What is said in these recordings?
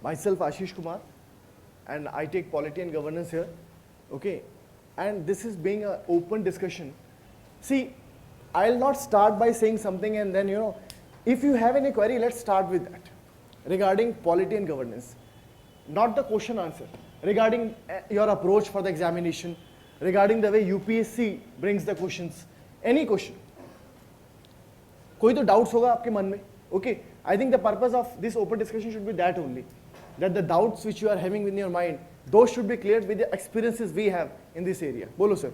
Myself Ashish Kumar, and I take polity and governance here, okay? And this is being an open discussion. See, I'll not start by saying something and then, if you have any query, let's start with that. Regarding polity and governance, not the question answer, regarding your approach for the examination, regarding the way UPSC brings the questions, any question. कोई तो doubts होगा आपके मन में, okay? I think the purpose of this open discussion should be that only, that the doubts which you are having in your mind, those should be cleared with the experiences we have in this area. Bolo sir.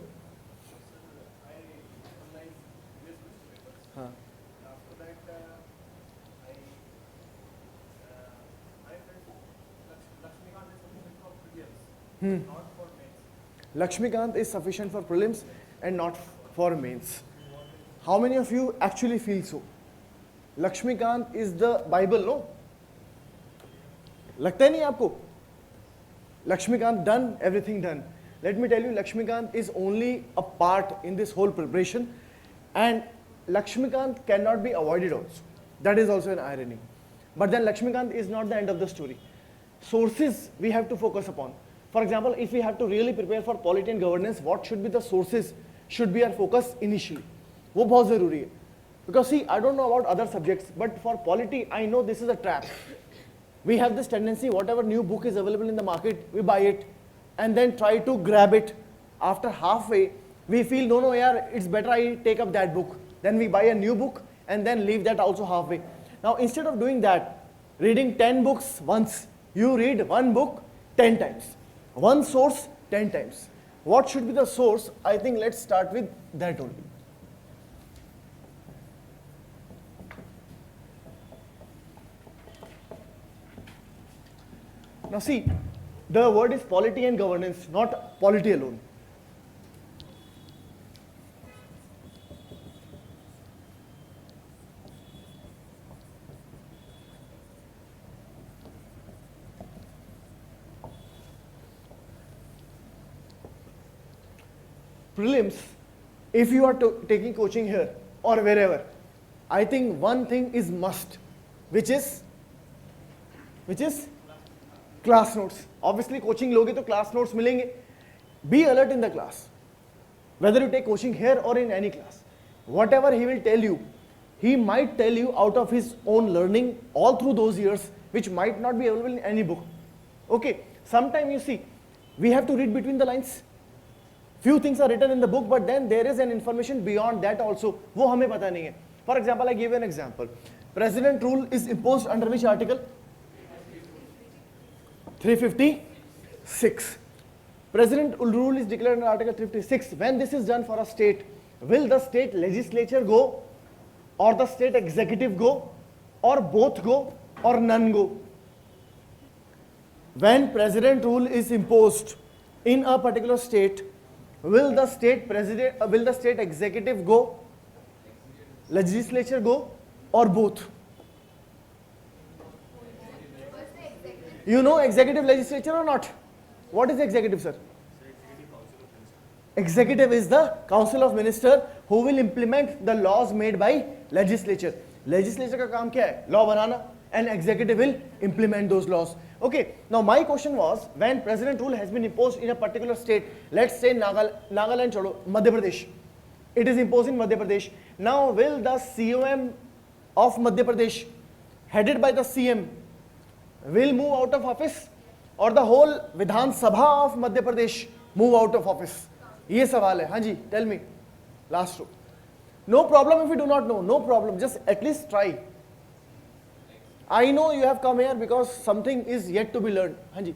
Lakshmikant is sufficient for prelims and not for mains. How many of you actually feel so? Lakshmikant is the Bible, no? लगता है नहीं आपको? Lakshmikant done, everything done. Let me tell you, Lakshmikant is only a part in this whole preparation, and Lakshmikant cannot be avoided also. That is also an irony. But then Lakshmikant is not the end of the story. Sources we have to focus upon. For example, if we have to really prepare for polity and governance, what should be the sources should be our focus initially. वो बहुत ज़रूरी है. Because see, I don't know about other subjects, but for polity, I know this is a trap. We have this tendency, whatever new book is available in the market, we buy it and then try to grab it. After halfway, we feel, no, yaar, it's better I take up that book. Then we buy a new book and then leave that also halfway. Now, instead of doing that, reading 10 books once, you read one book 10 times. One source 10 times. What should be the source? I think let's start with that only. Now see, the word is polity and governance, not polity alone. Prelims, if you are taking coaching here or wherever, I think one thing is must, which is class notes. Obviously, coaching लोगे तो class notes मिलेंगे. Be alert in the class. Whether you take coaching here or in any class, whatever he will tell you, he might tell you out of his own learning all through those years, which might not be available in any book. Okay, sometimes you see, we have to read between the lines. Few things are written in the book, but then there is an information beyond that also. वो हमें पता नहीं है. For example, I give you an example. President rule is imposed under which article? 356. President rule is declared under Article 356. When this is done for a state, will the state legislature go, or the state executive go, or both go, or none go? When president rule is imposed in a particular state, will the state executive go, legislature go, or both? You know executive, legislature or not? What is executive, sir? Executive is the council of minister who will implement the laws made by legislature. Legislature का काम क्या है? Law banana, and executive will implement those laws. Okay, now my question was, when president rule has been imposed in a particular state, let's say Nagaland छोड़ो, Madhya Pradesh, it is imposed in Madhya Pradesh. Now will the COM of Madhya Pradesh, headed by the CM, will move out of office, or the whole Vidhan Sabha of Madhya Pradesh move out of office? ये सवाल है. हाँ जी, tell me. Last row. No problem if you do not know. No problem. Just at least try. I know you have come here because something is yet to be learned. हाँ जी.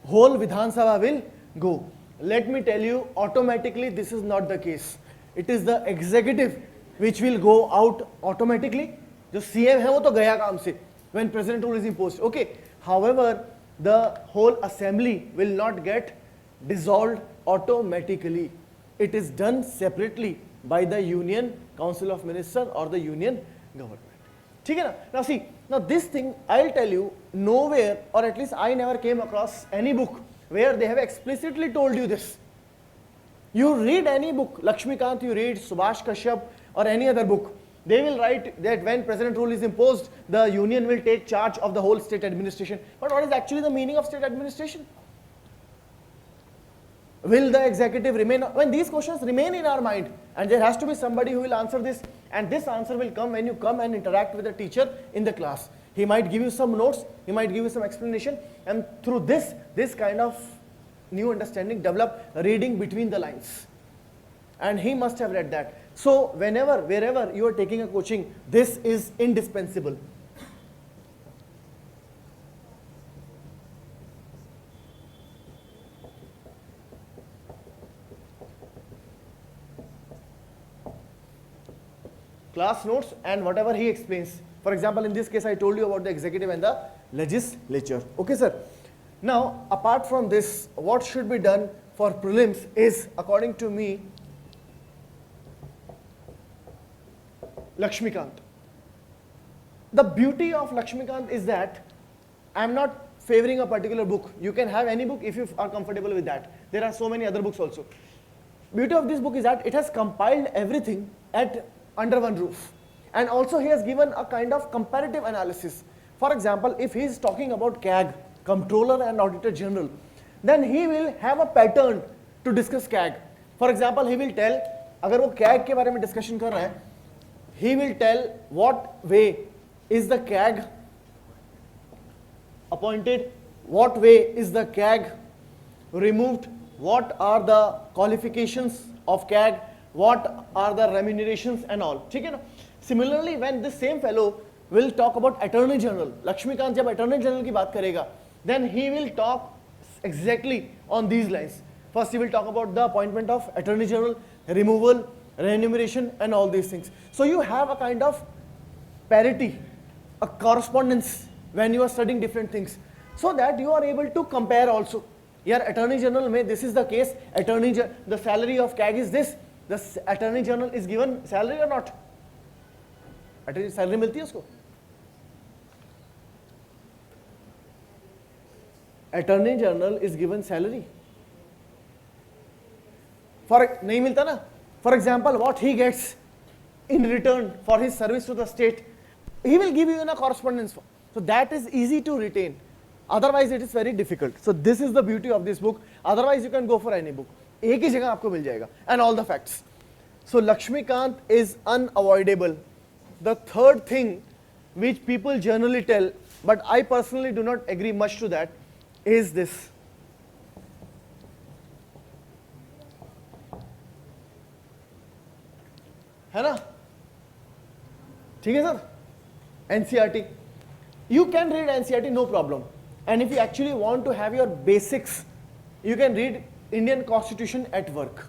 Whole Vidhan Sabha will go. Let me tell you, automatically this is not the case. It is the executive which will go out automatically. जो CM है वो तो गया काम से when president rule is imposed. Okay. However, the whole assembly will not get dissolved automatically. It is done separately by the Union Council of Ministers or the Union Government. ठीक है ना? Now see, now this thing I'll tell you, nowhere, or at least I never came across any book where they have explicitly told you this. You read any book, Lakshmikant, you read Subhash Kashyap or any other book, they will write that when president rule is imposed, the union will take charge of the whole state administration. But what is actually the meaning of state administration? Will the executive remain? When these questions remain in our mind, and there has to be somebody who will answer this, and this answer will come when you come and interact with the teacher in the class. He might give you some notes, he might give you some explanation, and through this kind of new understanding develop reading between the lines. And he must have read that. So whenever, wherever you are taking a coaching, this is indispensable. Class notes and whatever he explains. For example, in this case, I told you about the executive and the legislature. Okay, sir. Now, apart from this, what should be done for prelims is, according to me, Lakshmikant. The beauty of Lakshmikant is that I am not favoring a particular book. You can have any book if you are comfortable with that. There are so many other books also. Beauty of this book is that it has compiled everything at under one roof. And also he has given a kind of comparative analysis. For example, if he is talking about CAG, Comptroller and Auditor General, then he will have a pattern to discuss CAG. For example, he will tell, अगर वो CAG के बारे में discussion कर रहा है, he will tell what way is the CAG appointed, what way is the CAG removed, what are the qualifications of CAG, what are the remunerations and all. ठीक है ना? Similarly, when this same fellow will talk about Attorney General, Lakshmikant जब Attorney General की बात करेगा, then he will talk exactly on these lines. First, he will talk about the appointment of Attorney General, removal, remuneration, and all these things. So you have a kind of parity, a correspondence when you are studying different things, so that you are able to compare also. Here, Attorney General में this is the case. The salary of CAG is this. The Attorney General is given salary or not? Attorney salary मिलती है उसको? Attorney General is given salary. नहीं मिलता ना? For example, what he gets in return for his service to the state, he will give you in a correspondence form. So that is easy to retain. Otherwise, it is very difficult. So this is the beauty of this book. Otherwise, you can go for any book. एक ही जगह आपको मिल जाएगा. And all the facts. So Lakshmikant is unavoidable. The third thing which people generally tell, but I personally do not agree much to that, is this. है ना? ठीक है sir? NCERT. You can read NCERT, no problem. And if you actually want to have your basics, you can read Indian Constitution at work.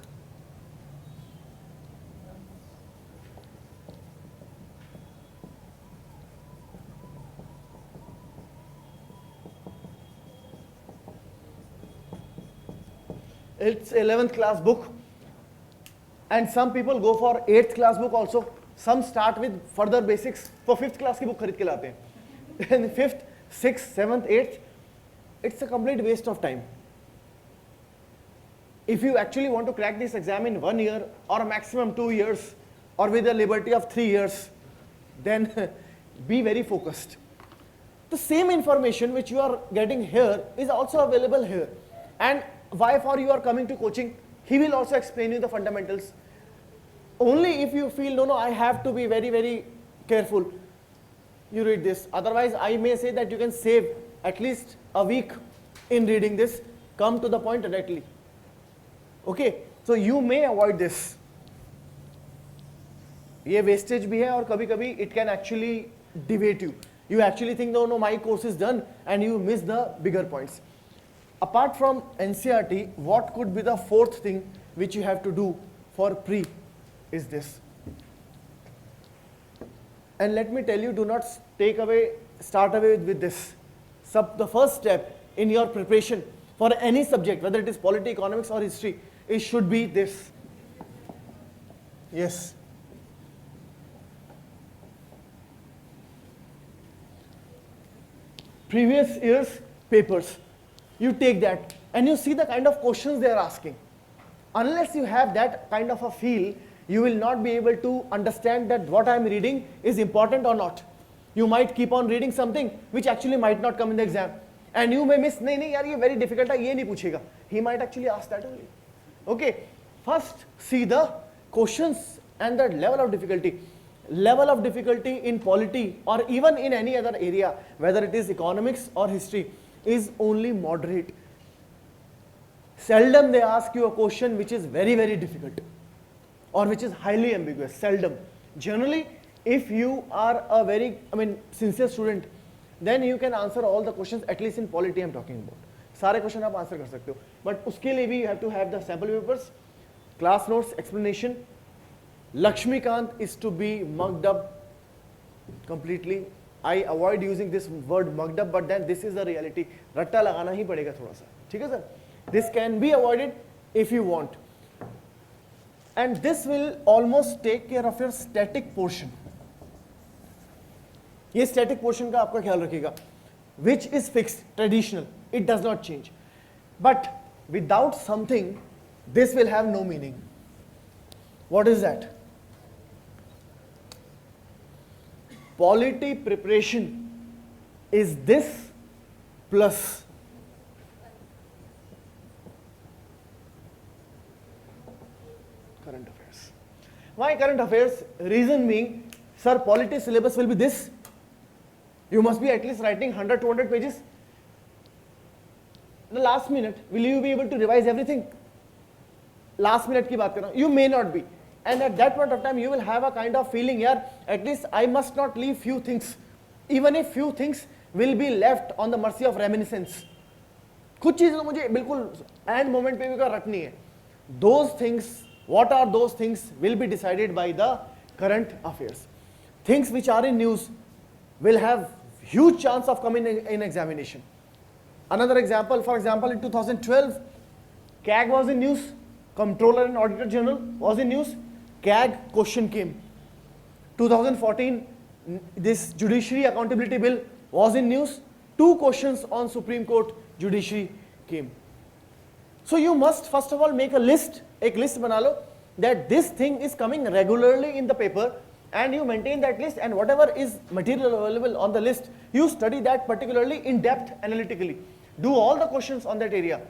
It's 11th class book, and some people go for 8th class book also. Some start with further basics. For 5th class की book खरीद के लाते हैं. And 5th, 6th, 7th, 8th, it's a complete waste of time. If you actually want to crack this exam in 1 year or maximum 2 years, or with the liberty of 3 years, then be very focused. The same information which you are getting here is also available here. And why for you are coming to coaching? He will also explain you the fundamentals. Only if you feel, no, I have to be very, very careful, you read this. Otherwise, I may say that you can save at least a week in reading this. Come to the point directly. Okay, so you may avoid this. ये wastage भी है और कभी-कभी it can actually deviate you. You actually think, no, my course is done, and you miss the bigger points. Apart from NCERT, what could be the fourth thing which you have to do for pre is this. And let me tell you, do not start away with this. The first step in your preparation for any subject, whether it is polity, economics or history, it should be this. Yes. Previous year's papers. You take that and you see the kind of questions they are asking. unless you have that kind of a feel, you will not be able to understand that what I am reading is important or not. You might keep on reading something which actually might not come in the exam, and you may miss, नहीं यार ये very difficult है, ये नहीं पूछेगा. He might actually ask that only. Okay, first see the questions and the level of difficulty. Level of difficulty in polity or even in any other area, whether it is economics or history, is only moderate. Seldom they ask you a question which is very, very difficult or which is highly ambiguous. Seldom. Generally, if you are a very, sincere student, then you can answer all the questions, at least in polity I am talking about. सारे question आप answer कर सकते हो. But उसके लिए भी you have to have the sample papers, class notes, explanation. Lakshmikant is to be mugged up completely. I avoid using this word mugged up, but then this is the reality. रट्टा लगाना ही पड़ेगा थोड़ा सा, ठीक है sir? This can be avoided if you want. And this will almost take care of your static portion. ये static portion का आपका ख्याल रखिएगा. Which is fixed, traditional. It does not change. But without something, this will have no meaning. What is that? Polity preparation is this plus current affairs. Why current affairs? Reason being, sir, polity syllabus will be this. You must be at least writing 100, 200 pages. The last minute, will you be able to revise everything? Last minute की बात कर रहा हूँ. You may not be. And at that point of time, you will have a kind of feeling, yeah, at least I must not leave few things. Even if few things will be left on the mercy of reminiscence. कुछ चीज़ें तो मुझे बिल्कुल end moment पे भी का रखनी है. Those things, what are those things, will be decided by the current affairs. Things which are in news will have huge chance of coming in examination. Another example, for example, in 2012, CAG was in news. Comptroller and Auditor General was in news. CAG question came. 2014, this Judiciary Accountability Bill was in news. 2 questions on Supreme Court Judiciary came. So you must first of all make a list, एक list बना लो, that this thing is coming regularly in the paper, and you maintain that list, and whatever is material available on the list, you study that particularly in depth analytically. Do all the questions on that area.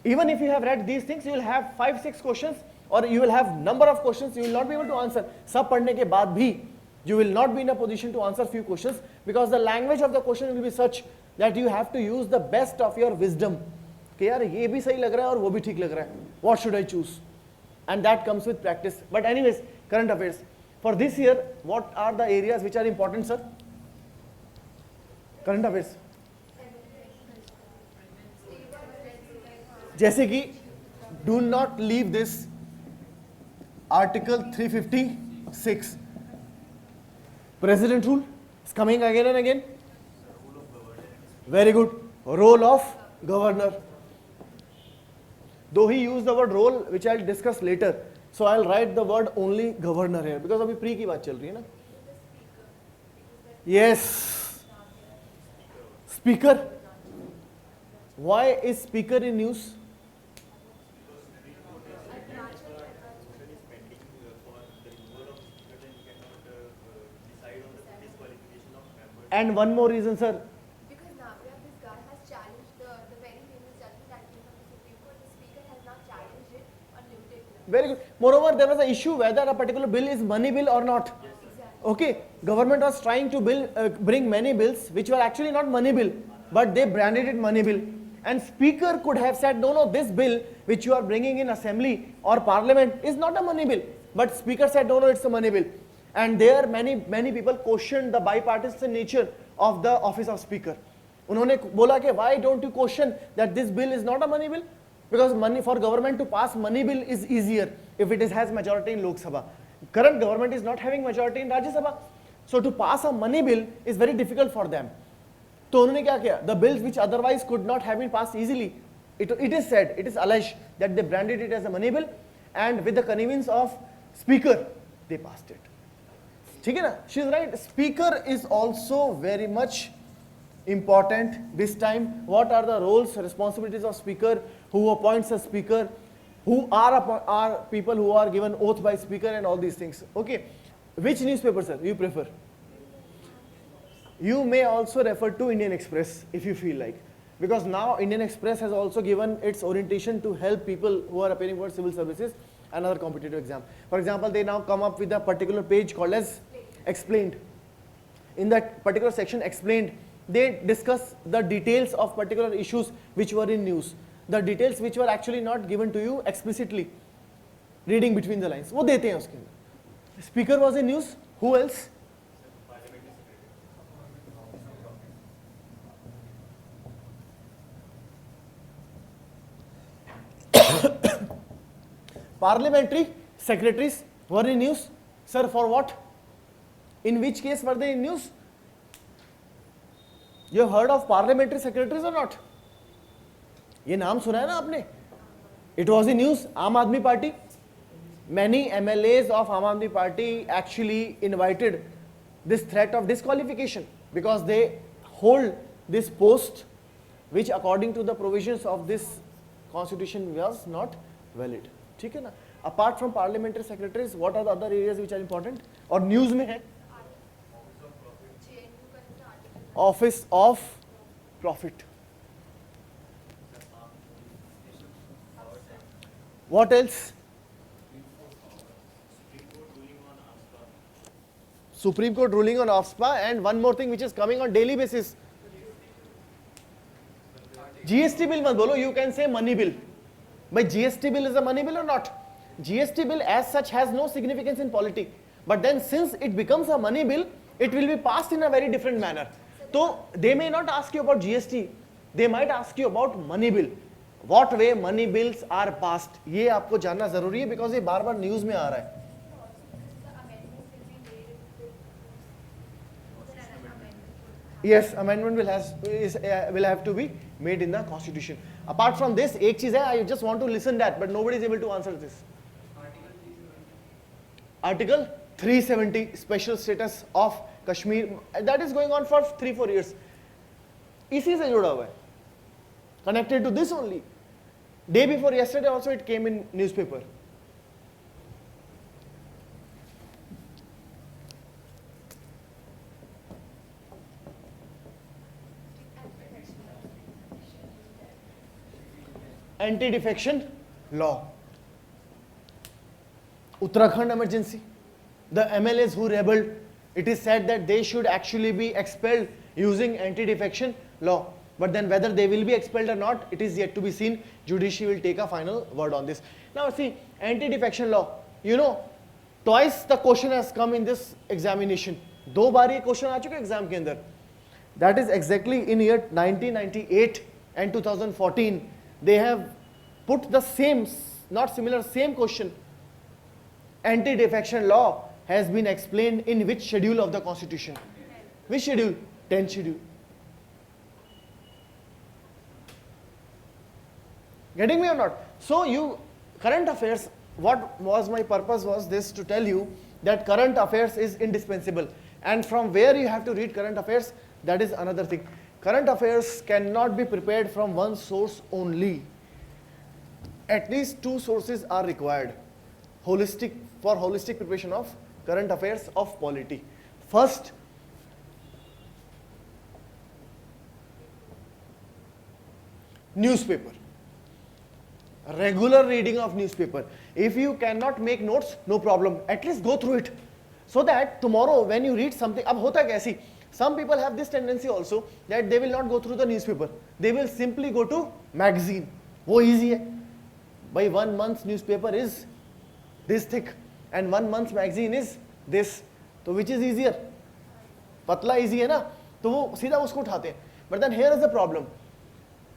Even if you have read these things, you will have 5-6 questions, or you will have number of questions you will not be able to answer. सब पढ़ने के बाद भी you will not be in a position to answer few questions, because the language of the question will be such that you have to use the best of your wisdom. कि यार ये भी सही लग रहा है और वो भी ठीक लग रहा है. What should I choose? And that comes with practice. But anyways, current affairs. For this year, what are the areas which are important, sir? Current affairs. जैसे कि do not leave this Article 356. President rule is coming again and again. Very good. Role of governor. Though he used the word role, which I'll discuss later, so I'll write the word only governor here, because अभी pre की बात चल रही है ना. Yes. Speaker. Why is speaker in news? And one more reason, sir. Because now this guy has challenged the very famous judgment that came from the Supreme Court. The Speaker has not challenged it or limited it. Very good. Moreover, there was an issue whether a particular bill is money bill or not. Yes. Exactly. Okay, government was trying to bring many bills which were actually not money bill, but they branded it money bill. And speaker could have said, no, this bill which you are bringing in assembly or parliament is not a money bill. But speaker said, no, it's a money bill. And there many people questioned the bipartisan nature of the office of speaker. उन्होंने बोला कि why don't you question that this bill is not a money bill? Because money for government to pass money bill is easier if it has majority in Lok Sabha. Current government is not having majority in Rajya Sabha. So to pass a money bill is very difficult for them. तो उन्होंने क्या किया? The bills which otherwise could not have been passed easily, it is said, it is alleged that they branded it as a money bill, and with the connivance of speaker, they passed it. ठीक है ना? She is right. Speaker is also very much important this time. What are the roles, responsibilities of speaker? Who appoints a speaker? who are people who are given oath by speaker and all these things. Okay, which newspaper, sir, you prefer? You may also refer to Indian Express if you feel like, because now Indian Express has also given its orientation to help people who are appearing for civil services and other competitive exam. For example, they now come up with a particular page called as explained. In that particular section explained, they discuss the details of particular issues which were in news, the details which were actually not given to you explicitly, reading between the lines, वो देते हैं उसके अंदर. Speaker was in news. Who else? Parliamentary secretaries were in news. Sir, for what? In which case were they in news? You have heard of parliamentary secretaries or not? ये नाम सुना है ना आपने? It was in news. Aam Aadmi Party. Many MLAs of Aam Aadmi Party actually invited this threat of disqualification because they hold this post which according to the provisions of this constitution was not valid. ठीक है ना? Apart from parliamentary secretaries, what are the other areas which are important? और news में है Office of Profit. What else? Supreme Court ruling on AFSPA, and one more thing which is coming on daily basis. GST bill मत बोलो, you can say money bill. But GST bill is a money bill or not? GST bill as such has no significance in polity. But then since it becomes a money bill, it will be passed in a very different manner. So they may not ask you about GST, they might ask you about money bill. What way money bills are passed? ये आपको जानना जरूरी है because ये बार बार news में आ रहा है. Yes, amendment will have to be made in the constitution. Apart from this, एक चीज है, I just want to listen that, but nobody is able to answer this. Article 370, special status of Kashmir, that is going on for 3-4 years. इसी से जुड़ा हुआ है. Connected to this only. Day before yesterday also it came in newspaper. Anti-defection law. Uttarakhand emergency. The MLAs who rebelled, it is said that they should actually be expelled using anti-defection law. But then whether they will be expelled or not, it is yet to be seen. Judiciary will take a final word on this. Now see, anti-defection law. You know, twice the question has come in this examination. दो बार ये question आ चुका है exam के अंदर. That is exactly in year 1998 and 2014. They have put the same, not similar, same question. Anti-defection law has been explained in which schedule of the constitution? Which schedule? 10th schedule. Getting me or not? So you, current affairs, what was my purpose was this, to tell you that current affairs is indispensable. And from where you have to read current affairs, that is another thing. Current affairs cannot be prepared from one source only. At least two sources are required for holistic preparation of current affairs of polity. First, newspaper. Regular reading of newspaper. If you cannot make notes, no problem. At least go through it. So that tomorrow when you read something, अब होता क्या ऐसी? Some people have this tendency also that they will not go through the newspaper. They will simply go to magazine. वो easy है. By 1 month's newspaper is this thick and 1 month's magazine is this. तो which is easier? पतला easy है ना? तो वो सीधा उसको उठाते हैं. But then here is the problem.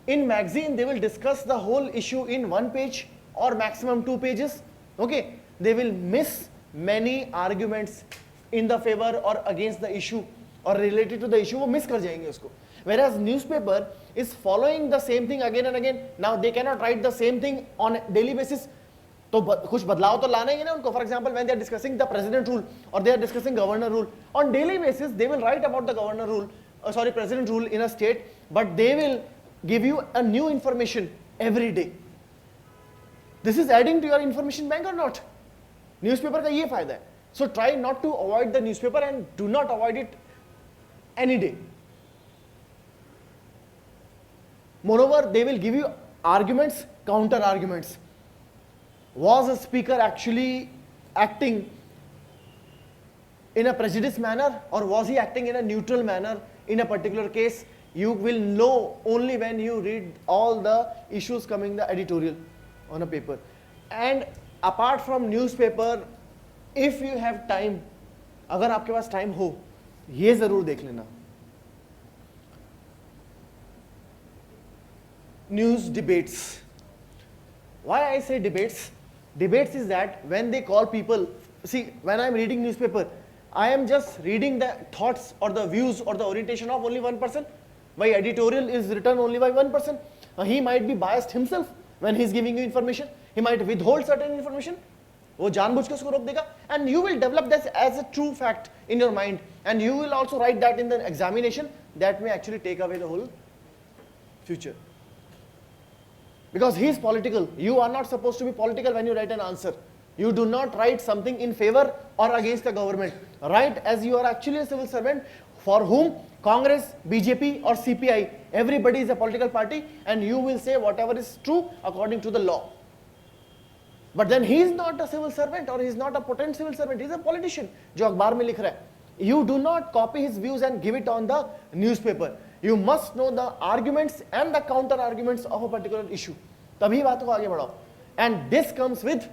In magazine they will discuss the whole issue in 1 page or maximum 2 pages. Okay? They will miss many arguments in the favor or against the issue or related to the issue. वो miss कर जाएंगे उसको. Whereas newspaper is following the same thing again and again. Now they cannot write the same thing on daily basis. तो कुछ बदलाव तो लाना ही है ना उनको. For example, when they are discussing the president rule or they are discussing governor rule, on daily basis they will write about the governor rule, president rule in a state, but they will give you a new information every day. This is adding to your information bank or not? Newspaper का ये फायदा है. So try not to avoid the newspaper and do not avoid it any day. Moreover, they will give you arguments, counter arguments. Was a speaker actually acting in a prejudiced manner, or was he acting in a neutral manner in a particular case? You will know only when you read all the issues coming in the editorial on a paper. And apart from newspaper, if you have time, अगर आपके पास time हो, ये जरूर देख लेना. News debates. Why I say debates? Debates is that when they call people, see, when I am reading newspaper, I am just reading the thoughts or the views or the orientation of only one person. My editorial is written only by one person. He might be biased himself when he is giving you information. He might withhold certain information. वो जानबूझ के उसको रोक देगा. And you will develop this as a true fact in your mind. And you will also write that in the examination. That may actually take away the whole future. Because he is political. You are not supposed to be political when you write an answer. You do not write something in favor or against the government. Write as you are actually a civil servant for whom Congress, BJP or CPI, everybody is a political party, and you will say whatever is true according to the law. But then he is not a civil servant, or he is not a potent civil servant. He is a politician जो अखबार में लिख रहा है. You do not copy his views and give it on the newspaper. You must know the arguments and the counter arguments of a particular issue. तभी बातों को आगे बढ़ाओ. And this comes with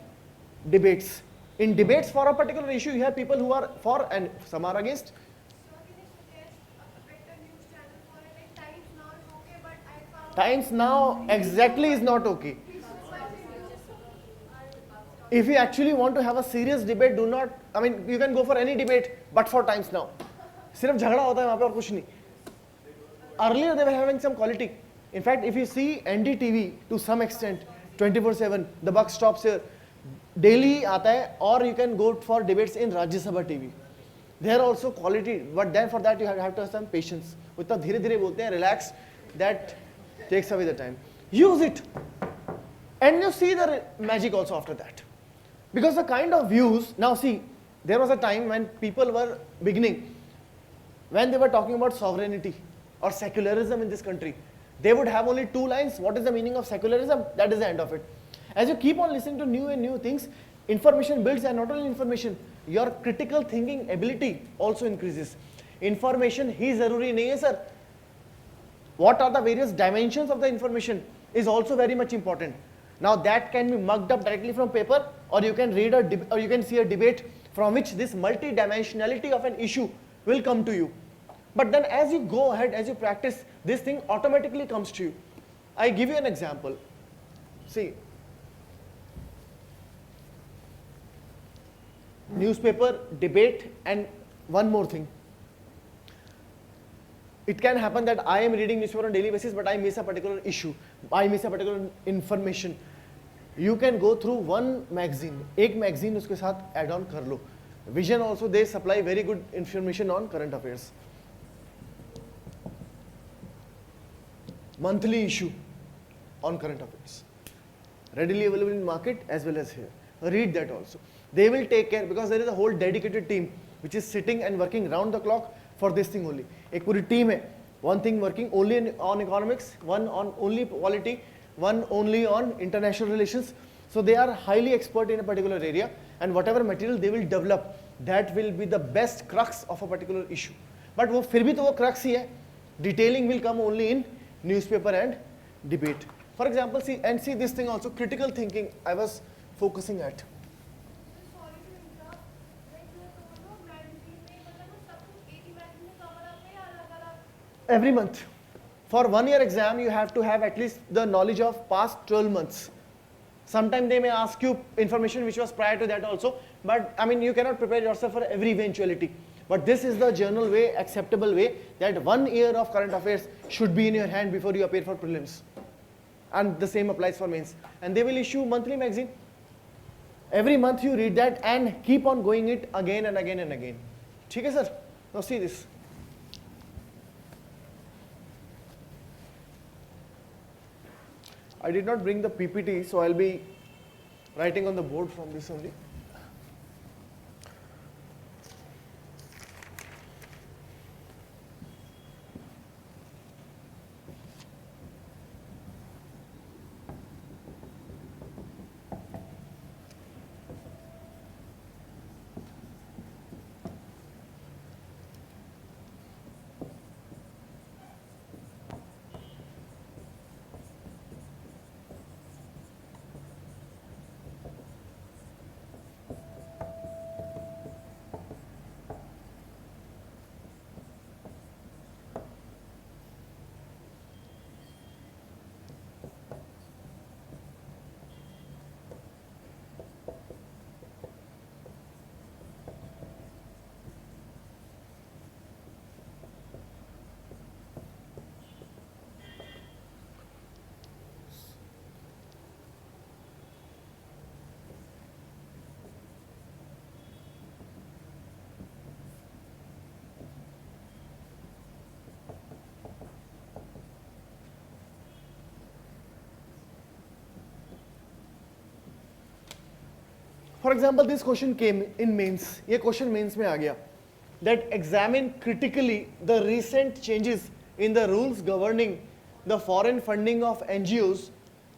debates. In debates for a particular issue, you have people who are for and some are against. So can you suggest a better news channel for it? Like Times Now is okay, but I found Times Now exactly is not okay. If you actually want to have a serious debate, do not, I mean, you can go for any debate, but for Times Now. सिर्फ झगड़ा होता है वहाँ पे और कुछ नहीं. Earlier they were having some quality. In fact, if you see NDTV to some extent, 24/7, the buck stops here. Daily आता है, or you can go for debates in Rajya Sabha TV. They are also quality, but then for that you have to have some patience. उतना धीरे धीरे बोलते हैं, relax, that takes away the time. Use it, and you see the magic also after that. Because the kind of views, now see, there was a time when people were beginning, when they were talking about sovereignty or secularism in this country, they would have only two lines. What is the meaning of secularism? That is the end of it. As you keep on listening to new and new things, information builds, and not only information, your critical thinking ability also increases. Information ही जरूरी नहीं है sir. What are the various dimensions of the information is also very much important. Now that can be mugged up directly from paper, or you can read or you can see a debate from which this multi-dimensionality of an issue will come to you. But then as you go ahead, as you practice, this thing automatically comes to you. I give you an example. See, newspaper, debate, and one more thing. It can happen that I am reading newspaper on a daily basis, but I miss a particular issue. I miss a particular information. You can go through one magazine. एक magazine उसके साथ add on कर लो. Vision also, they supply very good information on current affairs. Monthly issue on current affairs. Readily available in market as well as here. Read that also. They will take care, because there is a whole dedicated team which is sitting and working round the clock for this thing only. एक पूरी team है. One thing working only on economics, one on only polity, one only on international relations. So they are highly expert in a particular area, and whatever material they will develop, that will be the best crux of a particular issue. But वो फिर भी तो वो crux ही है. Detailing will come only in newspaper and debate. For example, see this thing also, critical thinking I was focusing at. sorry to interrupt. Like you told no magazine में मतलब वो सब कुछ एक ही magazine में cover up है या अलग-अलग? Every month. For 1 year exam, you have to have at least the knowledge of past 12 months. Sometimes they may ask you information which was prior to that also, but I mean, you cannot prepare yourself for every eventuality. But this is the general way, acceptable way, that 1 year of current affairs should be in your hand before you appear for prelims. And the same applies for mains. And they will issue monthly magazine. Every month you read that and keep on going it again and again and again. ठीक है sir? Now see this. I did not bring the PPT, so I'll be writing on the board from this only. For example, this question came in mains. ये question mains में आ गया. That examine critically the recent changes in the rules governing the foreign funding of NGOs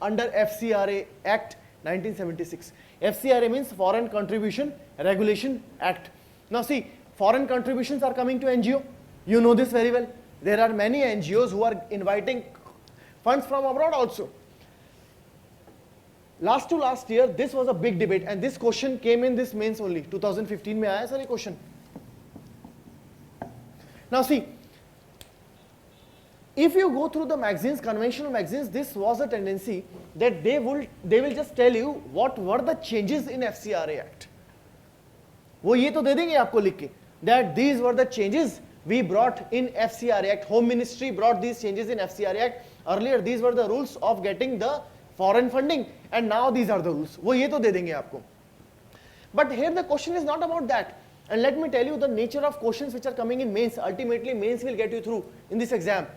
under FCRA Act 1976. FCRA means Foreign Contribution Regulation Act. Now see, foreign contributions are coming to NGO. You know this very well. There are many NGOs who are inviting funds from abroad also. Last to last year, this was a big debate, and this question came in this mains only. 2015 में आया sir ये question. Now see, if you go through the magazines, conventional magazines, this was a tendency that they will just tell you what were the changes in FCRA Act. वो ये तो दे देंगे आपको लिख के that these were the changes we brought in FCRA Act. Home Ministry brought these changes in FCRA Act. Earlier, these were the rules of getting the foreign funding, and now these are the rules. वो ये तो दे देंगे आपको. But here the question is not about that. And let me tell you the nature of questions which are coming in mains. Ultimately, mains will get you through in this exam.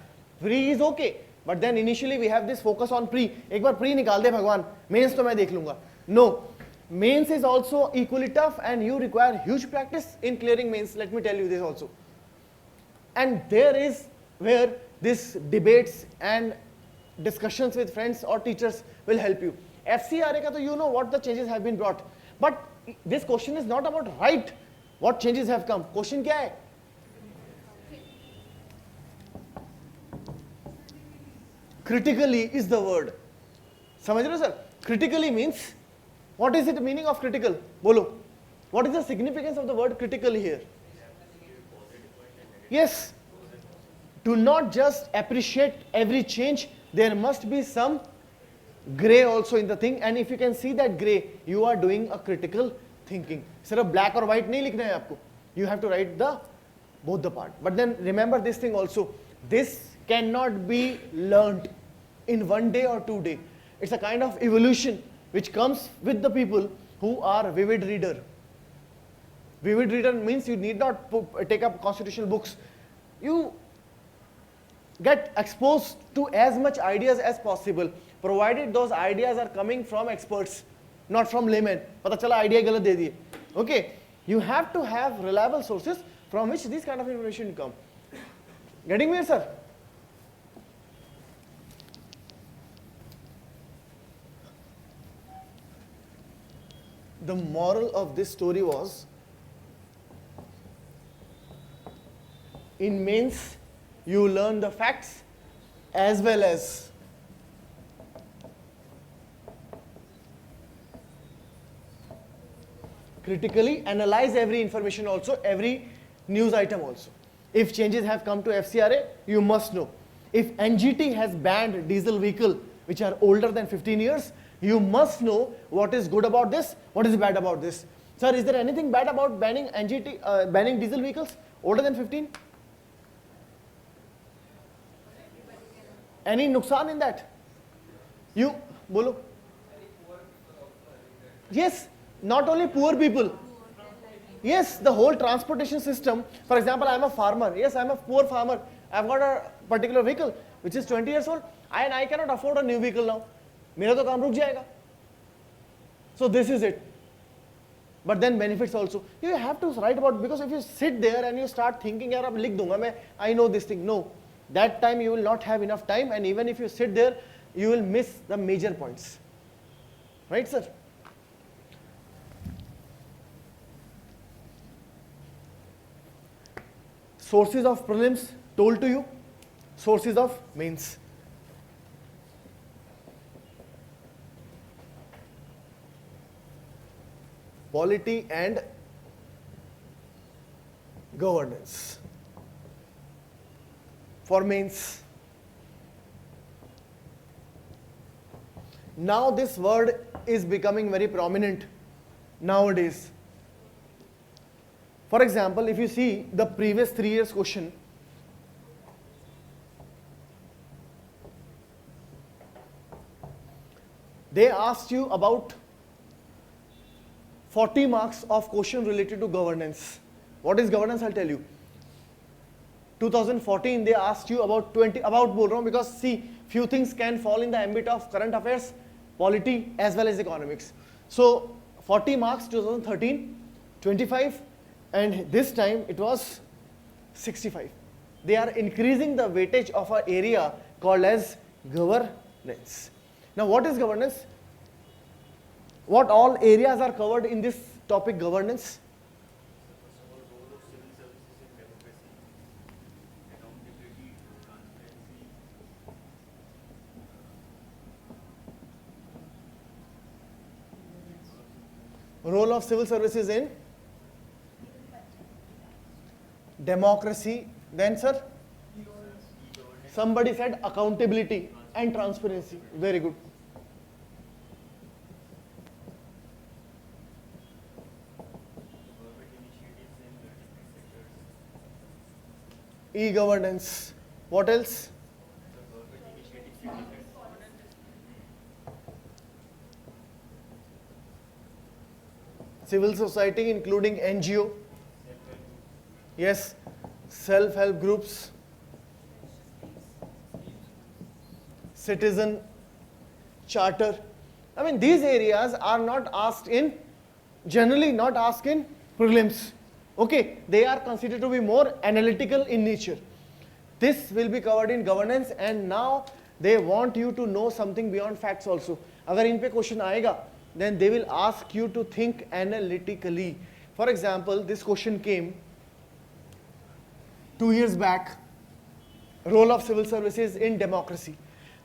Pre is okay, but then initially we have this focus on pre. एक बार pre निकाल दे भगवान, mains तो मैं देख लूँगा. No, mains is also equally tough, and you require huge practice in clearing mains. Let me tell you this also. And there is where this debates and discussions with friends or teachers will help you. FCRA का तो you know what the changes have been brought. But this question is not about right what changes have come. Question क्या है? Critically is the word. समझ रहे हो sir? Critically means, what is it meaning of critical? बोलो. What is the significance of the word critically here? Yes. Do not just appreciate every change. There must be some gray also in the thing, and if you can see that gray, you are doing a critical thinking. सिर्फ black और white नहीं लिखना है आपको. You have to write the both the part. But then remember this thing also. This cannot be learnt in 1 day or 2 days. It's a kind of evolution which comes with the people who are vivid reader. Vivid reader means you need not take up constitutional books. You get exposed to as much ideas as possible, provided those ideas are coming from experts, not from laymen. पता चला idea गलत दे दिए. Okay, you have to have reliable sources from which this kind of information come. Getting me, sir? The moral of this story was, in mains, you learn the facts as well as critically analyze every information also, every news item also. If changes have come to FCRA, you must know. If NGT has banned diesel vehicle which are older than 15 years, you must know what is good about this, what is bad about this. Sir, is there anything bad about banning NGT, banning diesel vehicles older than 15? Any nuksan in that? You, bolo. Yes, not only poor people. Yes, the whole transportation system. For example, I am a farmer. Yes, I am a poor farmer. I have got a particular vehicle which is 20 years old, and I cannot afford a new vehicle now. मेरा तो काम रुक जाएगा. So this is it. But then benefits also. You have to write about, because if you sit there and you start thinking, yaar ab likh dunga main, I know this thing. No, that time you will not have enough time, and even if you sit there, you will miss the major points. Right, sir? Sources of prelims told to you, sources of mains. Polity and governance. For mains. Now this word is becoming very prominent nowadays. For example, if you see the previous 3 years question, they asked you about 40 marks of question related to governance. What is governance? I'll tell you. 2014 they asked you about 20, about bol raha hu because see, few things can fall in the ambit of current affairs, polity as well as economics. So 40 marks 2013, 25, and this time it was 65. They are increasing the weightage of an area called as governance. Now what is governance? What all areas are covered in this topic, governance? Role of civil services in democracy. Then, sir? Somebody said accountability and transparency. Very good. E-governance. What else? Civil society including NGO. Yes. Self-help groups. Citizen charter. I mean, these areas are not asked in, generally not asked in prelims. Okay, they are considered to be more analytical in nature. This will be covered in governance, and now they want you to know something beyond facts also. Agar in pe question aayega, then they will ask you to think analytically. For example, this question came 2 years back, role of civil services in democracy.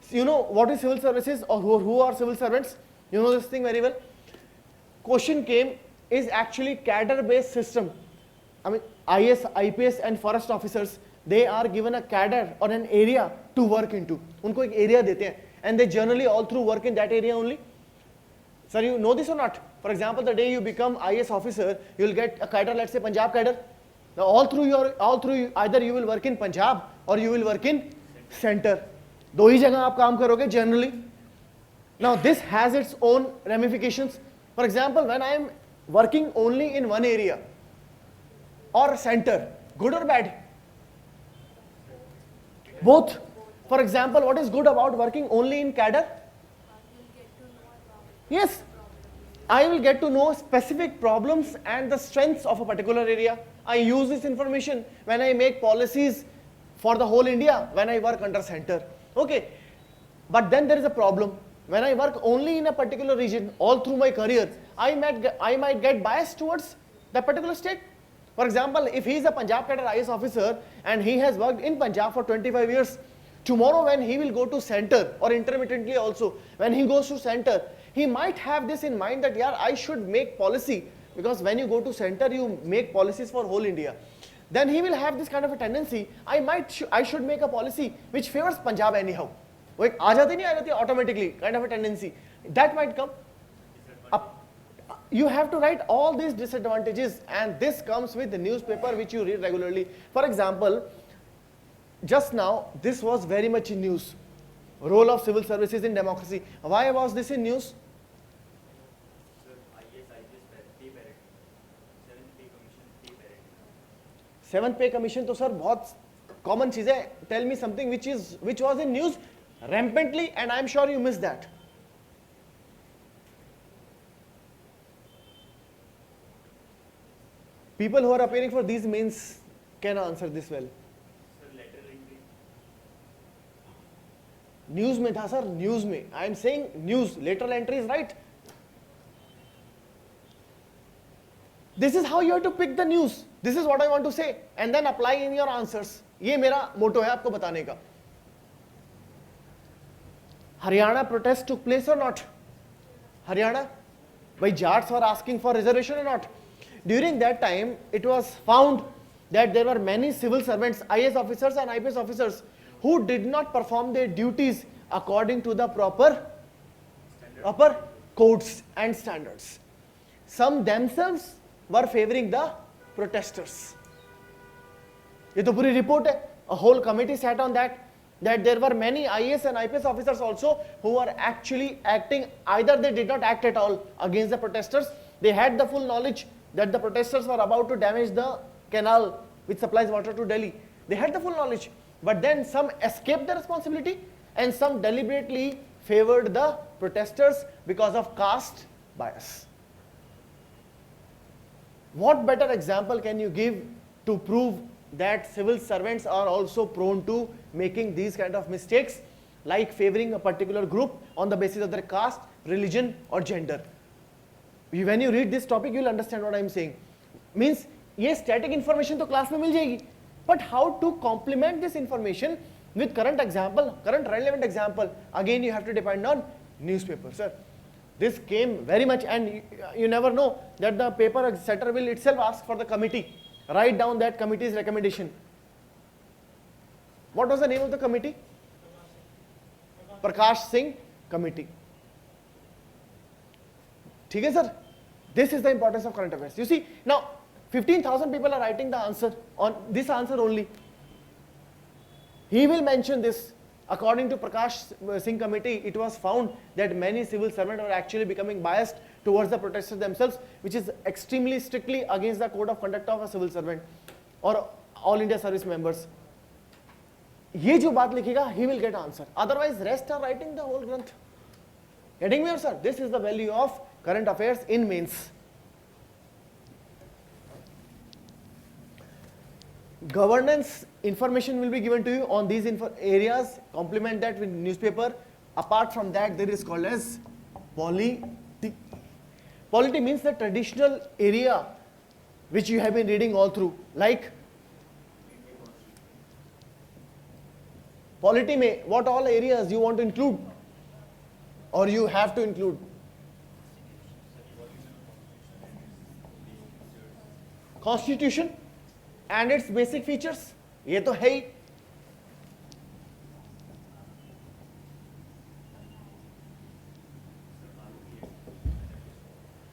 So you know what is civil services, or who are civil servants? You know this thing very well. Question came, is actually cadre based system. I mean, IS, IPS and forest officers, they are given a cadre or an area to work into. उनको एक area देते हैं, and they generally all through work in that area only. Sir, you know this or not? For example, the day you become IS officer, you will get a cadre, let's say Punjab cadre. Now all through either you will work in Punjab or you will work in center. दो ही जगह आप काम करोगे generally. Now this has its own ramifications. For example, when I am working only in one area or center, good or bad? Both. For example, what is good about working only in cadre? Yes, I will get to know specific problems and the strengths of a particular area. I use this information when I make policies for the whole India, when I work under center. Okay, but then there is a problem. When I work only in a particular region all through my career, I might get biased towards that particular state. For example, if he is a Punjab cadre IS officer and he has worked in Punjab for 25 years, tomorrow when he will go to center, or intermittently also, when he goes to center, he might have this in mind that, yeah, I should make policy, because when you go to center, you make policies for whole India. Then he will have this kind of a tendency, I should make a policy which favors Punjab anyhow. वो एक आ जाती नहीं आ जाती automatically, kind of a tendency. That might come. You have to write all these disadvantages, and this comes with the newspaper which you read regularly. For example, just now, this was very much in news. Role of civil services in democracy. Why was this in news? Seventh pay commission तो sir बहुत common चीज़ है. Tell me something which was in news rampantly, and I am sure you missed that. People who are appearing for these mains can answer this well. News में था sir, news में. I am saying news, lateral entry is right. This is how you have to pick the news. This is what I want to say, and then apply in your answers. ये मेरा motto है आपको बताने का. Haryana protest took place or not? Haryana, why Jats were asking for reservation or not? During that time, it was found that there were many civil servants, IAS officers and IPS officers, who did not perform their duties according to the proper codes and standards. Some themselves were favoring the protesters. ये तो पूरी report है. A whole committee sat on that there were many IAS and IPS officers also who were actually acting, either they did not act at all against the protesters, they had the full knowledge that the protesters were about to damage the canal which supplies water to Delhi. They had the full knowledge, but then some escaped the responsibility and some deliberately favored the protesters because of caste bias. What better example can you give to prove that civil servants are also prone to making these kind of mistakes, like favoring a particular group on the basis of their caste, religion or gender? When you read this topic, you will understand what I am saying. Means, ये static information तो class में मिल जाएगी, but how to complement this information with current example, current relevant example? Again, you have to depend on newspaper, sir. This came very much, and you never know that the paper setter will itself ask for the committee. Write down that committee's recommendation. What was the name of the committee? Prakash Singh Committee. ठीक है sir? This is the importance of current affairs. You see, now 15,000 people are writing the answer on this answer only. He will mention this. According to Prakash Singh Committee, it was found that many civil servants were actually becoming biased towards the protesters themselves, which is extremely strictly against the code of conduct of a civil servant or all India service members. ये जो बात लिखेगा, he will get answer. Otherwise, rest are writing the whole granth. Getting me, sir? This is the value of current affairs in mains. Governance information will be given to you on these areas. Complement that with newspaper. Apart from that, there is called as polity. Polity means the traditional area which you have been reading all through. Like polity mein what all areas you want to include or you have to include? Constitution and its basic features. ये तो है ही.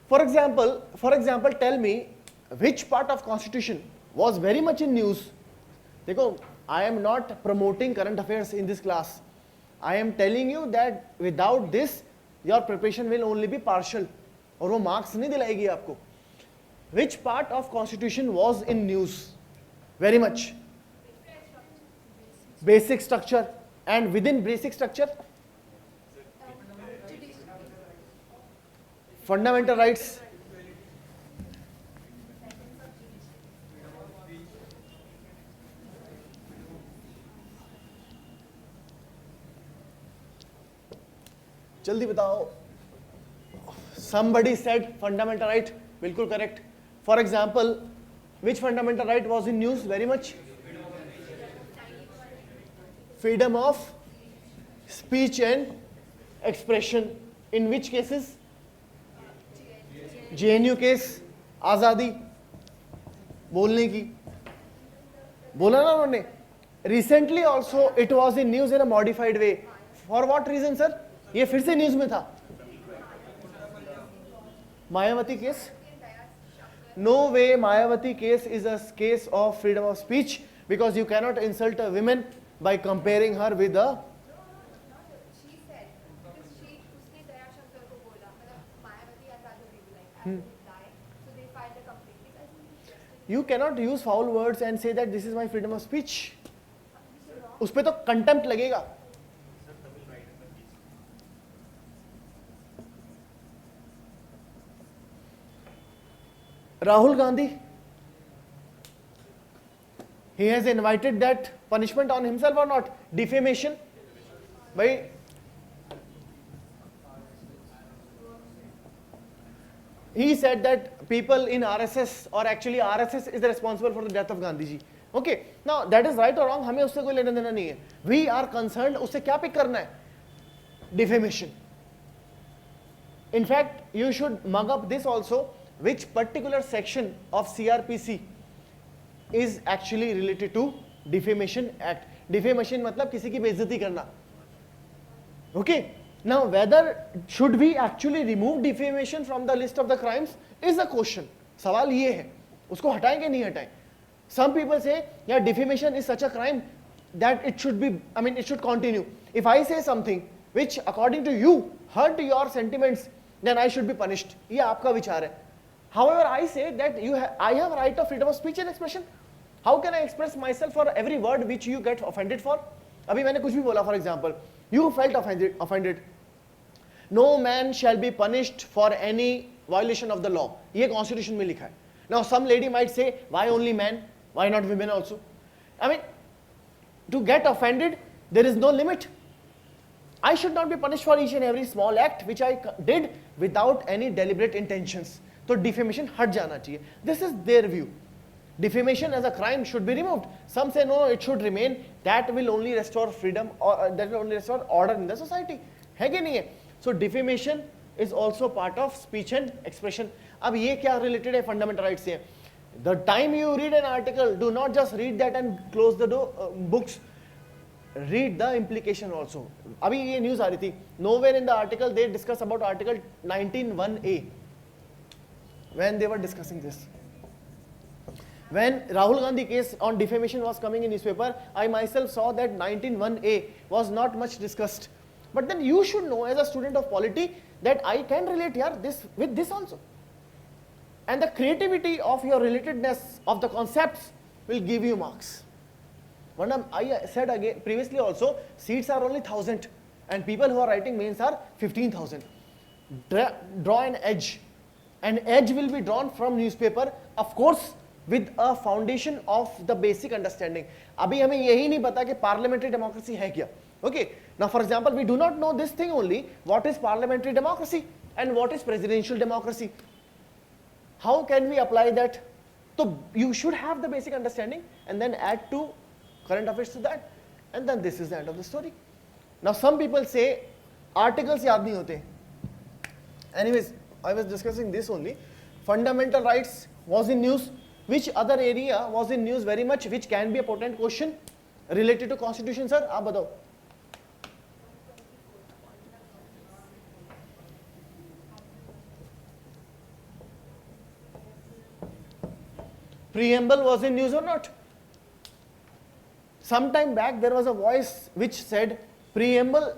For example, tell me which part of Constitution was very much in news. देखो, I am not promoting current affairs in this class. I am telling you that without this, your preparation will only be partial. और वो marks नहीं दिलाएगी आपको. Which part of Constitution was in news? Very much. Basic structure. And within basic structure? Fundamental rights. जल्दी बताओ. Somebody said fundamental right. बिल्कुल correct. For example, which fundamental right was in news very much? Freedom of speech and expression. In which cases? JNU case, आज़ादी बोलने की. बोला ना उन्होंने. Recently also it was in news in a modified way. For what reason, sir? ये फिर से news में था. Mayawati case? No way Mayawati case is a case of freedom of speech because you cannot insult a woman by comparing her with a. She said because उसने दया शंकर को बोला मतलब मायावती आजाद हो गई like die so they filed a complaint. I think You cannot use foul words and say that this is my freedom of speech. उस पे तो contempt लगेगा. Rahul Gandhi, He has invited that punishment on himself or not? Defamation. Bhai, he said that people in RSS, or actually RSS is responsible for the death of Gandhi ji. Okay, now that is right or wrong, हमें उससे कोई लेना देना नहीं है. We are concerned उससे क्या pick करना है? Defamation. In fact, you should mug up this also, which particular section of CRPC is actually related to Defamation Act. Defamation मतलब किसी की बेइज्जती करना. Okay. Now, whether should we actually remove defamation from the list of the crimes is a question. सवाल ये है, उसको हटाएं कि नहीं हटाएं? Some people say, yeah, defamation is such a crime that it should be, I mean, it should continue. If I say something which, according to you, hurt your sentiments, then I should be punished. ये आपका विचार है. However, I say that I have right of freedom of speech and expression. How can I express myself for every word which you get offended for? अभी मैंने कुछ भी बोला, for example, you felt offended. No man shall be punished for any violation of the law. ये constitution में लिखा है. Now some lady might say, why only men? Why not women also? I mean, to get offended, there is no limit. I should not be punished for each and every small act which I did without any deliberate intentions. So defamation हट जाना चाहिए. This is their view. Defamation as a crime should be removed. Some say no, it should remain. That will only restore freedom, or that will only restore order in the society. है कि नहीं है? So defamation is also part of speech and expression. अब ये क्या related है fundamental rights से? The time you read an article, do not just read that and close the door, books. Read the implication also. अभी ये news आ रही थी. Nowhere in the article they discuss about article 19(1)(a) when they were discussing this. When Rahul Gandhi case on defamation was coming in newspaper, I myself saw that 19(1)(a) was not much discussed. But then you should know as a student of polity that I can relate here with this also. And the creativity of your relatedness of the concepts will give you marks. I said again previously also, seats are only 1,000 and people who are writing mains are 15,000. Draw an edge. An edge will be drawn from newspaper, of course, with a foundation of the basic understanding. अभी हमें यही नहीं पता कि parliamentary democracy है क्या. Okay, now for example, we do not know this thing only, what is parliamentary democracy and what is presidential democracy. How can we apply that? So you should have the basic understanding and then add to current affairs to that, and then this is the end of the story. Now some people say articles याद नहीं होते. Anyways, I was discussing this only. Fundamental rights was in news. Which other area was in news very much, which can be a potent question related to constitution, sir? आप बताओ. Preamble was in news or not? Some time back there was a voice which said preamble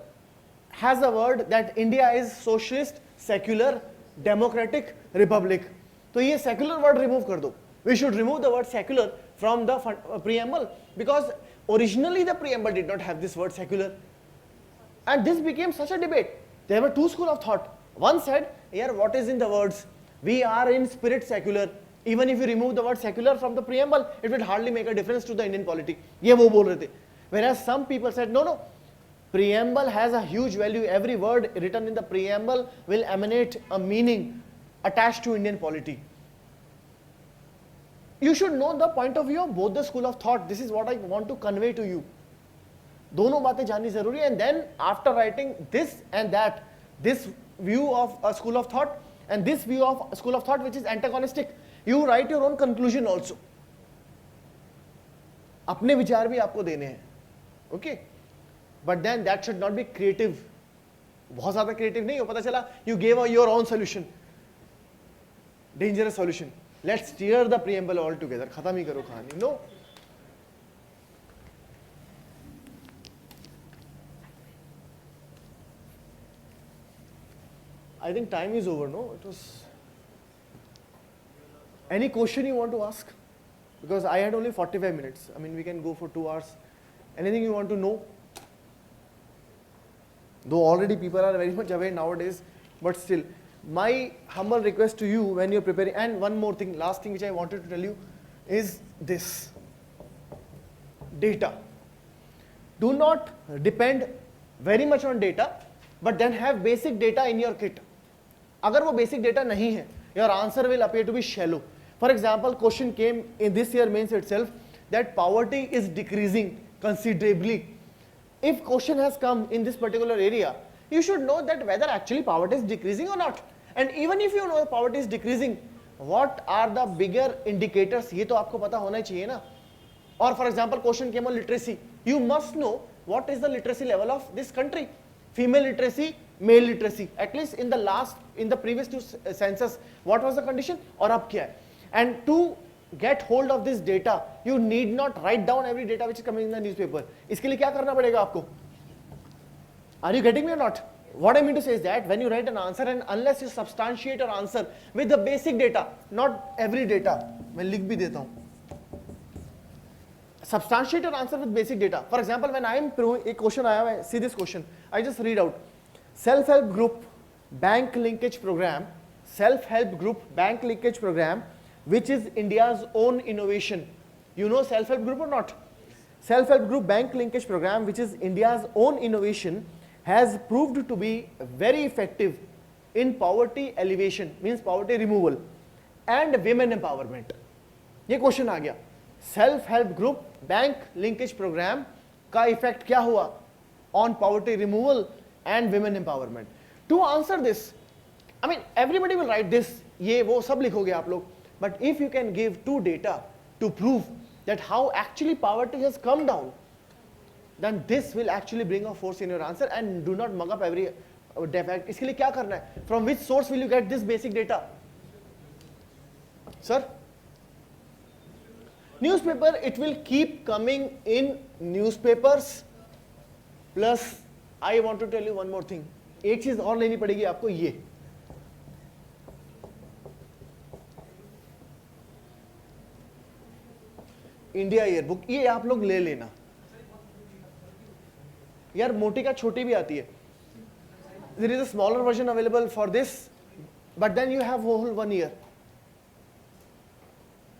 has a word that India is socialist, secular, democratic republic. तो ये secular word remove कर दो. We should remove the word secular from the preamble because originally the preamble did not have this word secular. And this became such a debate. There were two schools of thought. One said, here what is in the words? We are in spirit secular. Even if you remove the word secular from the preamble, it will hardly make a difference to the Indian polity. ये वो बोल रहे थे. Whereas some people said, no, preamble has a huge value. Every word written in the preamble will emanate a meaning attached to Indian polity. You should know the point of view of both the school of thought. This is what I want to convey to you. दोनों बातें जाननी जरूरी है. And then after writing this and that, this view of a school of thought and this view of a school of thought which is antagonistic, you write your own conclusion also. अपने विचार भी आपको देने हैं. Okay? But then that should not be creative. बहुत ज़्यादा creative नहीं हो. पता चला you gave your own solution. Dangerous solution. Let's tear the preamble altogether. खत्म ही करो कहानी. No. I think time is over, no? It was. Any question you want to ask? Because I had only 45 minutes. I mean, we can go for 2 hours. Anything you want to know? Though already people are very much aware nowadays, but still, my humble request to you when you're preparing, and one more thing, last thing which I wanted to tell you is this. data. Do not depend very much on data, but then have basic data in your kit. अगर वो basic data नहीं है, your answer will appear to be shallow. For example, question came in this year mains itself that poverty is decreasing considerably. If question has come in this particular area, you should know that whether actually poverty is decreasing or not. And even if you know poverty is decreasing, what are the bigger indicators? ये तो आपको पता होना चाहिए ना. Or for example, question came on literacy. You must know what is the literacy level of this country. Female literacy, male literacy. At least in the previous two census, what was the condition? और अब क्या है? And to get hold of this data, you need not write down every data which is coming in the newspaper. इसके लिए क्या करना पड़ेगा आपको? Are you getting me or not? What I mean to say is that when you write an answer, and unless you substantiate your answer with the basic data, not every data, मैं लिख भी देता हूँ. Substantiate your answer with basic data. For example, when I am proving, एक question आया है, see this question, I just read out. Self-help group bank linkage program, self-help group bank linkage program, which is India's own innovation. You know self-help group or not? Self-help group bank linkage program, which is India's own innovation, has proved to be very effective in poverty alleviation, means poverty removal, and women empowerment. ये question आ गया. Self help group bank linkage programme का effect क्या हुआ on poverty removal and women empowerment. To answer this, I mean everybody will write this, ये वो सब लिखोगे आप लोग, but if you can give two data to prove that how actually poverty has come down, then this will actually bring a force in your answer. And do not mug up every defect. इसके लिए क्या करना है? From which source will you get this basic data? Sir? Newspaper, it will keep coming in newspapers. Plus, I want to tell you one more thing. एक चीज और लेनी पड़ेगी आपको, ये इंडिया ईयरबुक, ये आप लोग ले लेना यार. मोटी का छोटी भी आती है. There is a smaller version available for this, but then you have whole 1 year.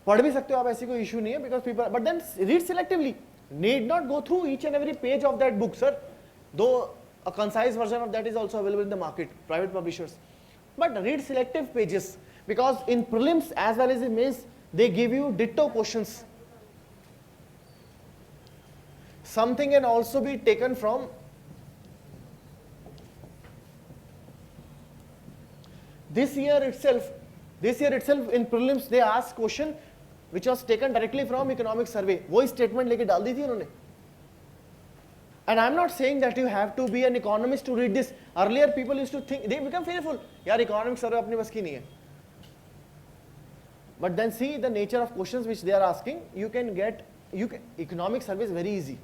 पढ़ भी सकते हो आप, ऐसी कोई इशू नहीं है, because people, but then read selectively. Need not go through each and every page of that book, sir. Though a concise version of that is also available in the market, private publishers. But read selective pages, because in prelims as well as in mains, they give you ditto questions. Something can also be taken from this year itself. This year itself in prelims they asked question which was taken directly from economic survey. वही statement लेके डाल दी थी उन्होंने. And I'm not saying that you have to be an economist to read this. Earlier people used to think, they become fearful. यार economic survey अपनी बस की नहीं है. But then see the nature of questions which they are asking. Economic survey is very easy.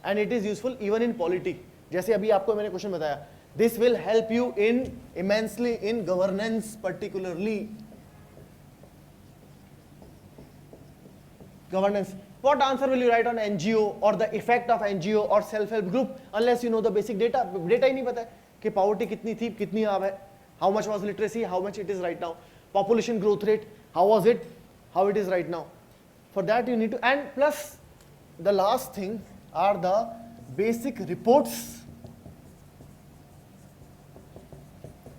And it is useful even in polity. जैसे अभी आपको मैंने क्वेश्चन बताया, this will help you in immensely in governance particularly. Governance. What answer will you write on NGO or the effect of NGO or self-help group unless you know the basic data? Data ही नहीं पता है कि poverty कितनी थी, कितनी अब है, how much was literacy, how much it is right now, population growth rate, how was it, how it is right now. For that you need to, and plus the last thing are the basic reports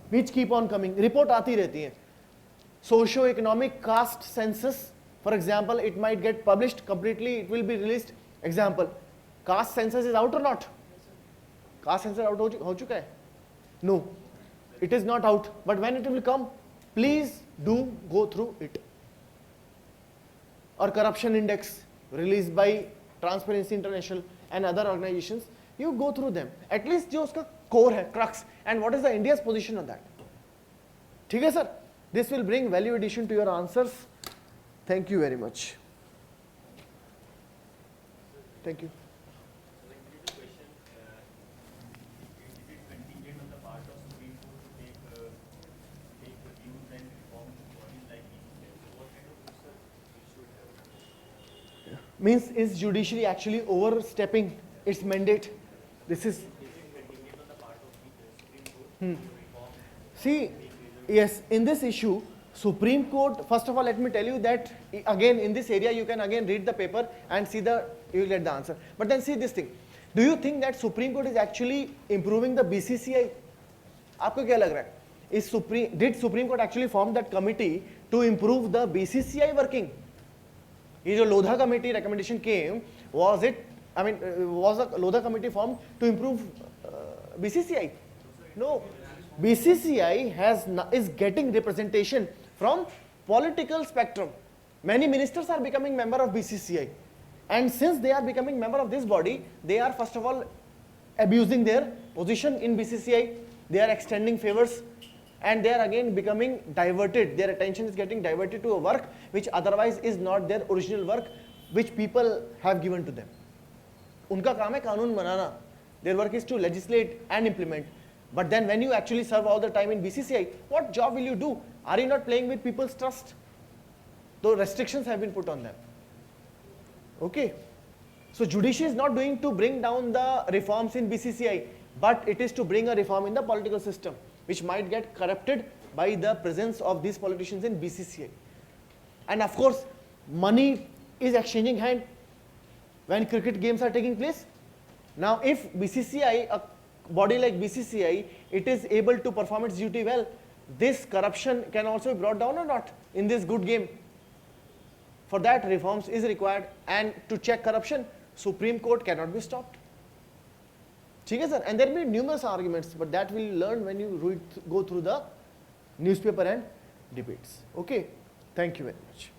which keep on coming. Report आती रहती हैं. Socio-economic caste census, for example, it might get published completely, it will be released. Example, caste census is out or not? Caste census out हो चुका है? No, it is not out. But when it will come, please do go through it. Or corruption index released by Transparency International and other organizations, you go through them. At least जो उसका core है, crux, and what is the India's position on that. ठीक है sir? This will bring value addition to your answers. Thank you very much. Thank you. Means is judiciary actually overstepping its mandate? This is see, yes, in this issue Supreme Court, first of all, let me tell you that again in this area you can again read the paper and see you will get the answer. But then see this thing. Do you think that Supreme Court is actually improving the BCCI? आपको क्या लग रहा है? Did Supreme Court actually form that committee to improve the BCCI working? ये जो Lodha committee recommendation came, was the Lodha committee formed to improve BCCI? No. BCCI is getting representation from political spectrum. Many ministers are becoming member of BCCI. And since they are becoming member of this body, they are first of all abusing their position in BCCI. They are extending favors and they are again becoming diverted. Their attention is getting diverted to a work which otherwise is not their original work which people have given to them. उनका काम है कानून बनाना. Their work is to legislate and implement. But then when you actually serve all the time in BCCI, what job will you do? Are you not playing with people's trust? Though restrictions have been put on them. Okay. So judiciary is not doing to bring down the reforms in BCCI, but it is to bring a reform in the political system, which might get corrupted by the presence of these politicians in BCCI. And of course, money is exchanging hand when cricket games are taking place. Now, if BCCI, a body like BCCI, it is able to perform its duty well, this corruption can also be brought down or not in this good game. For that, reforms is required, and to check corruption, Supreme Court cannot be stopped. Okay, sir? And there may be numerous arguments, but that we'll learn when you go through the newspaper and debates. Okay, thank you very much.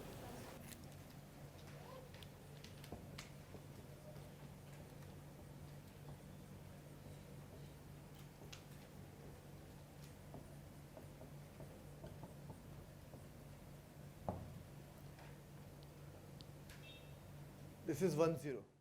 This is 1-0.